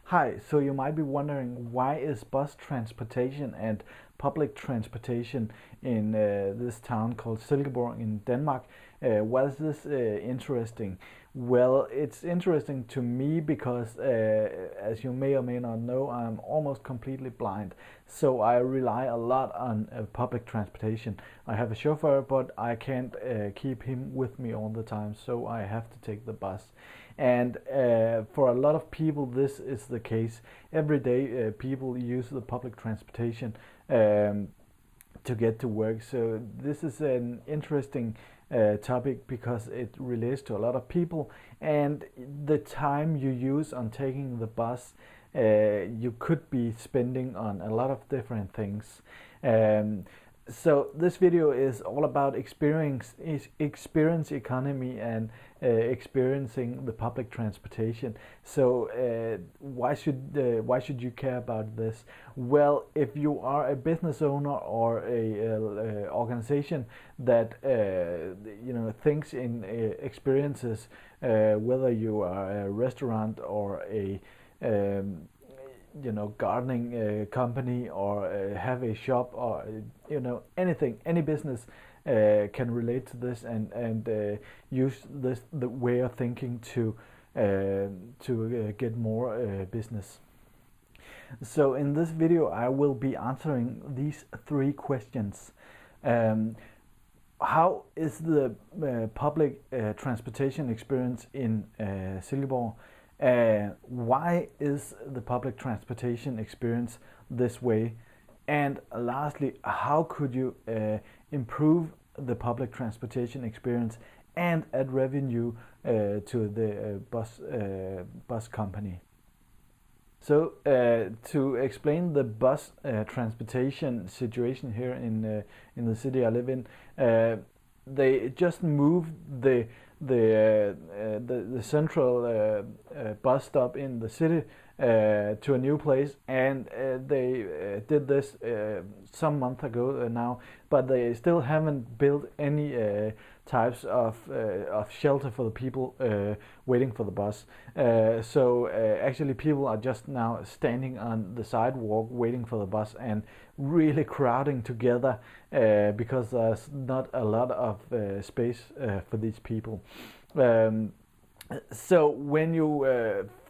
Hi, so you might be wondering, why is bus transportation and public transportation in this town called Silkeborg in Denmark, why is this interesting? Well, it's interesting to me because, as you may or may not know, I'm almost completely blind. So I rely a lot on public transportation. I have a chauffeur, but I can't keep him with me all the time, so I have to take the bus. And for a lot of people, this is the case. Every day, people use the public transportation to get to work. So this is an interesting topic because it relates to a lot of people, and the time you use on taking the bus, you could be spending on a lot of different things. Um, so this video is all about experience economy and experiencing the public transportation. So why should you care about this? Well, if you are a business owner or a organization that thinks in experiences, whether you are a restaurant or a gardening company, or have a shop, or anything, any business can relate to this and use this the way of thinking to get more business. So in this video I will be answering these three questions. How is the public transportation experience in Silkeborg? Why is the public transportation experience this way? And lastly, how could you improve the public transportation experience and add revenue to the bus company? So to explain the bus transportation situation here in the city I live in, they just moved the central bus stop in the city to a new place, and they did this some month ago now, but they still haven't built any types of shelter for the people waiting for the bus. So actually people are just now standing on the sidewalk waiting for the bus and really crowding together because there's not a lot of space for these people. So when you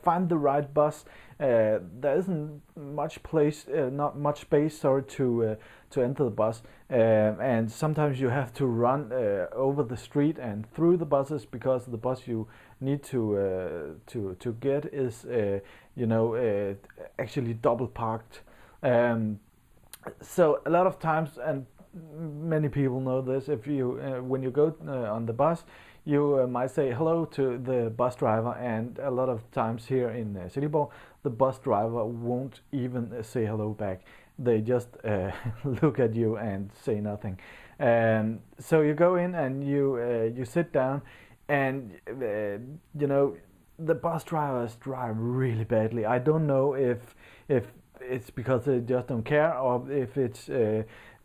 find the right bus, there isn't much place, not much space, sorry, to enter the bus, and sometimes you have to run over the street and through the buses because the bus you need to get is actually double parked. So a lot of times, and many people know this, if you when you go on the bus, you might say hello to the bus driver, and a lot of times here in Silkeborg, the bus driver won't even say hello back. They just look at you and say nothing. So you go in and you sit down, and the bus drivers drive really badly. I don't know if it's because they just don't care, or if it's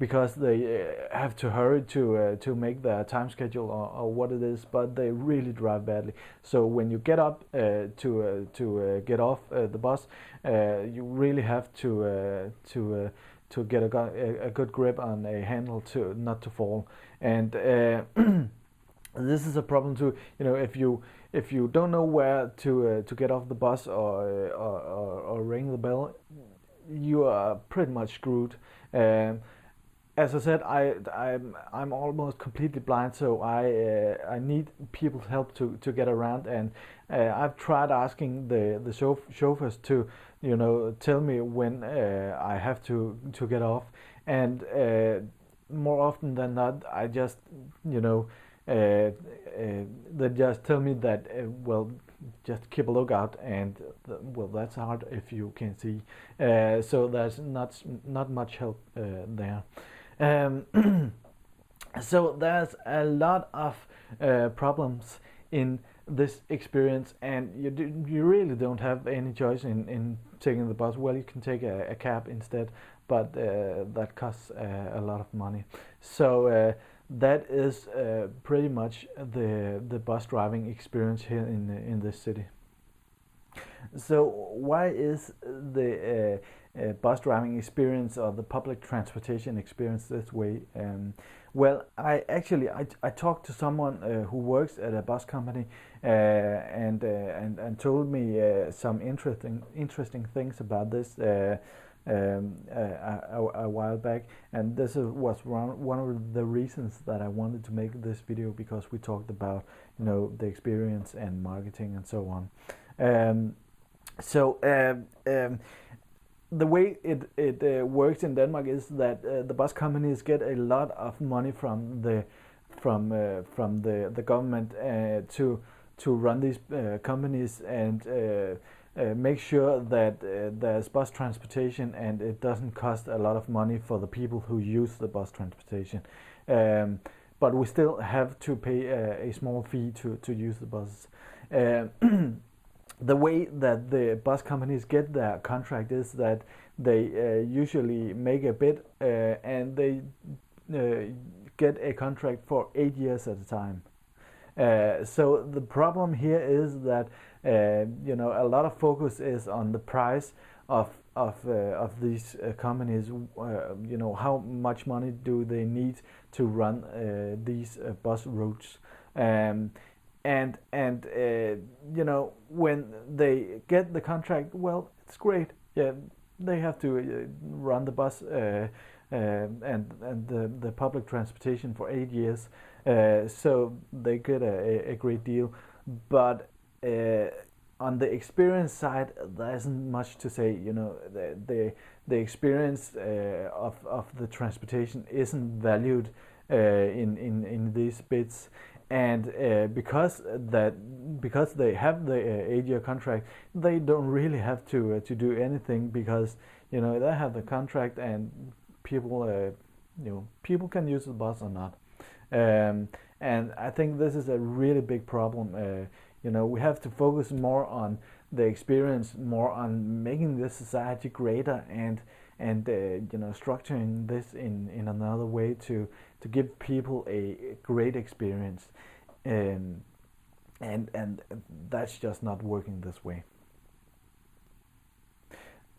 because they have to hurry to make their time schedule, or what it is, but they really drive badly. So when you get up to get off the bus, you really have to get a good grip on a handle to not to fall. And this is a problem too. If you don't know where to get off the bus, or ring the bell, you are pretty much screwed. As I said, I'm almost completely blind, so I need people's help to get around, and I've tried asking the chauffeurs to tell me when I have to get off, and more often than not, I just they just tell me that well, just keep a lookout, and well, that's hard if you can see. So there's not much help there. So there's a lot of problems in this experience, and you really don't have any choice in taking the bus. Well, you can take a cab instead, but that costs a lot of money. So that is pretty much the bus driving experience here in this city. So why is the bus driving experience or the public transportation experience this way? Well, I talked to someone who works at a bus company and told me some interesting things about this a while back, and was one of the reasons that I wanted to make this video, because we talked about the experience and marketing and so on. So the way it works in Denmark is that the bus companies get a lot of money from the government to run these companies and make sure that there's bus transportation and it doesn't cost a lot of money for the people who use the bus transportation. But we still have to pay a small fee to use the buses. The way that the bus companies get their contract is that they usually make a bid and they get a contract for 8 years at a time. So the problem here is that a lot of focus is on the price of these companies. How much money do they need to run these bus routes? And when they get the contract, well, it's great. Yeah, they have to run the bus and the public transportation for 8 years, so they get a great deal. But on the experience side, there isn't much to say. The experience of the transportation isn't valued in these bids. And because they have the 8-year contract, they don't really have to do anything, because they have the contract and people can use the bus or not. And I think this is a really big problem. We have to focus more on the experience, more on making this society greater, and structuring this in another way to give people a great experience, and that's just not working this way.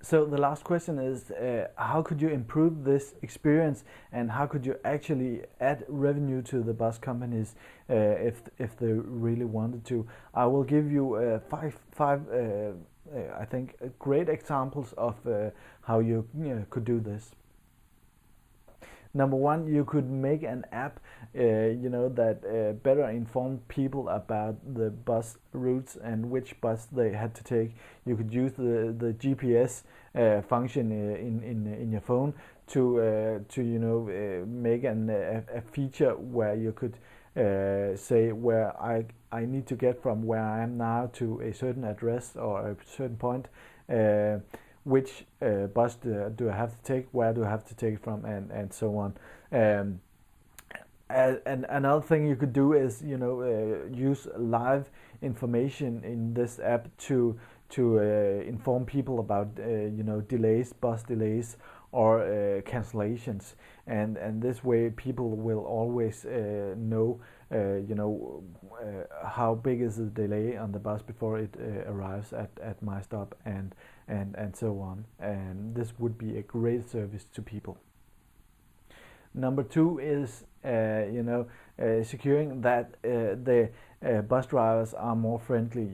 So the last question is, how could you improve this experience, and how could you actually add revenue to the bus companies if they really wanted to? I will give you five I think great examples of how you could do this. Number one, you could make an app that better informed people about the bus routes and which bus they had to take. You could use the GPS function in your phone to make a feature where you could say where I need to get from where I am now to a certain address or a certain point. Which bus do I have to take, where do I have to take it from, and so on. And another thing you could do is use live information in this app to inform people about delays, bus delays, or cancellations, and this way people will always know how big is the delay on the bus before it arrives at my stop, and so on. And this would be a great service to people. Number two is securing that the bus drivers are more friendly.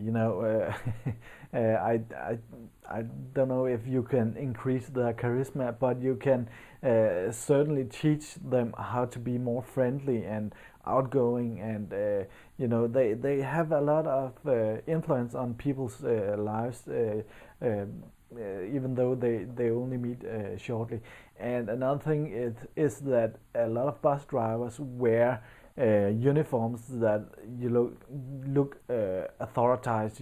I don't know if you can increase their charisma, but you can certainly teach them how to be more friendly and outgoing, and they have a lot of influence on people's lives, even though they only meet shortly. And another thing is that a lot of bus drivers wear uniforms that look authorized.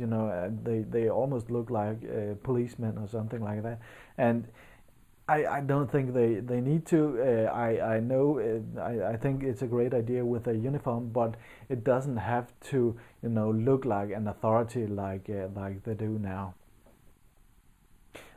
They almost look like policemen or something like that, and I don't think they need to. I know I think it's a great idea with a uniform, but it doesn't have to look like an authority like they do now.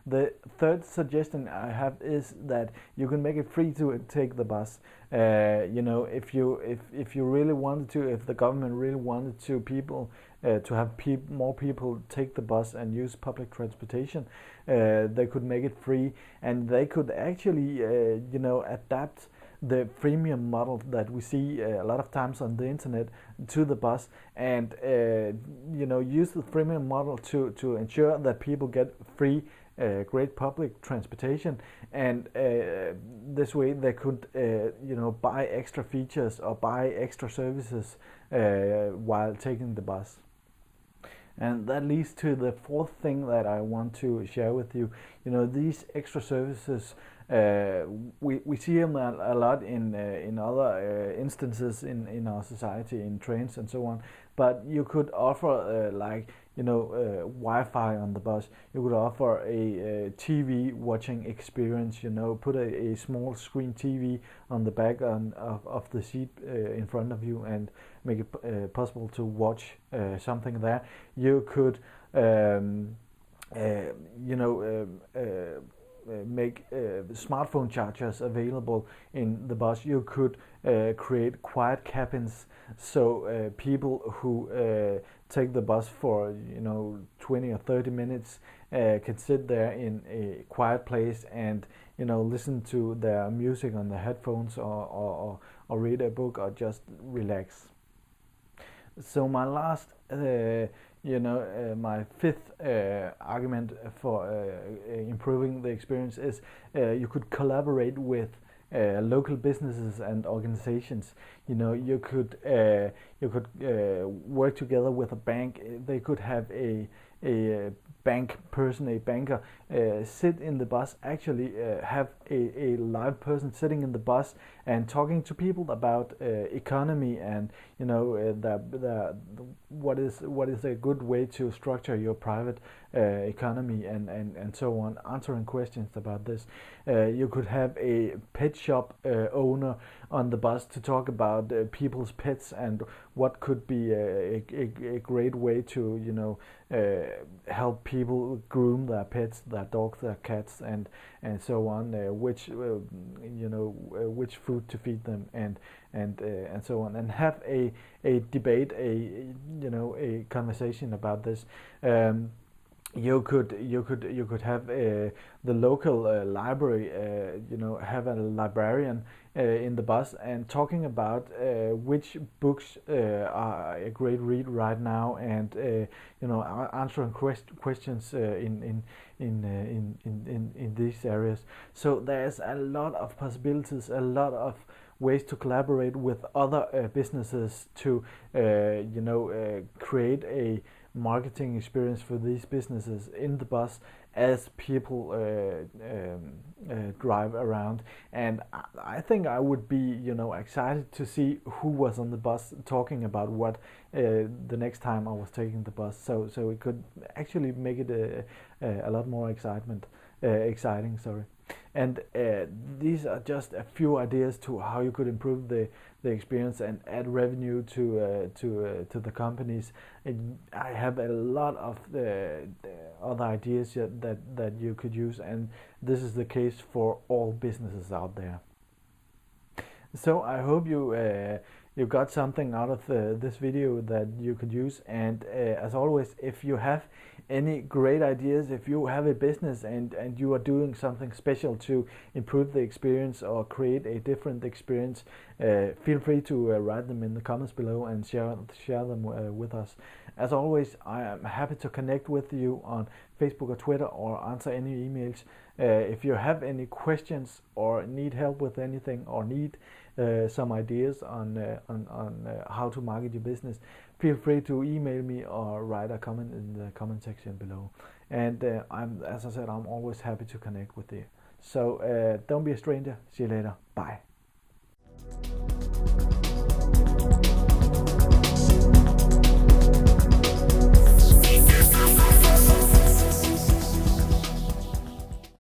The third suggestion I have is that you can make it free to take the bus. If you really wanted to, if the government really wanted to, people to have more people take the bus and use public transportation. They could make it free, and they could actually adapt the freemium model that we see a lot of times on the internet to the bus, and use the freemium model to ensure that people get free great public transportation, and this way they could buy extra features or buy extra services while taking the bus. And that leads to the fourth thing that I want to share with you. These extra services, we see them a lot in other instances in our society, in trains and so on. But you could offer Wi-Fi on the bus. You could offer a TV watching experience. Put a small screen TV on the back of the seat in front of you, and make it possible to watch something there. You could make smartphone chargers available in the bus. You could create quiet cabins, so people who take the bus for 20 or 30 minutes can sit there in a quiet place and listen to their music on their headphones, or read a book, or just relax. So my last my fifth argument for improving the experience is you could collaborate with local businesses and organizations. You could work together with a bank. They could have a bank person, a banker, sit in the bus, actually have a live person sitting in the bus and talking to people about economy, and what is a good way to structure your private economy, and so on, answering questions about this. You could have a pet shop owner on the bus to talk about people's pets, and what could be a great way to help people groom their pets, their dogs, their cats, and so on, which food to feed them, and so on, and have a debate, a conversation about this. You could have the local library, have a librarian in the bus, and talking about which books are a great read right now, and answering questions in these areas. So there's a lot of possibilities, a lot of ways to collaborate with other businesses to create a marketing experience for these businesses in the bus as people drive around. And I think I would be excited to see who was on the bus talking about what the next time I was taking the bus, so it could actually make it a lot more exciting. And these are just a few ideas to how you could improve the experience and add revenue to the companies. And I have a lot of other ideas that you could use, and this is the case for all businesses out there. So I hope you got something out of this video that you could use. And as always, if you have any great ideas, if you have a business and you are doing something special to improve the experience or create a different experience, feel free to write them in the comments below and share them with us. As always, I am happy to connect with you on Facebook or Twitter, or answer any emails. If you have any questions or need help with anything, or need some ideas on how to market your business, feel free to email me or write a comment in the comment section below. And as I said, I'm always happy to connect with you. So don't be a stranger. See you later. Bye.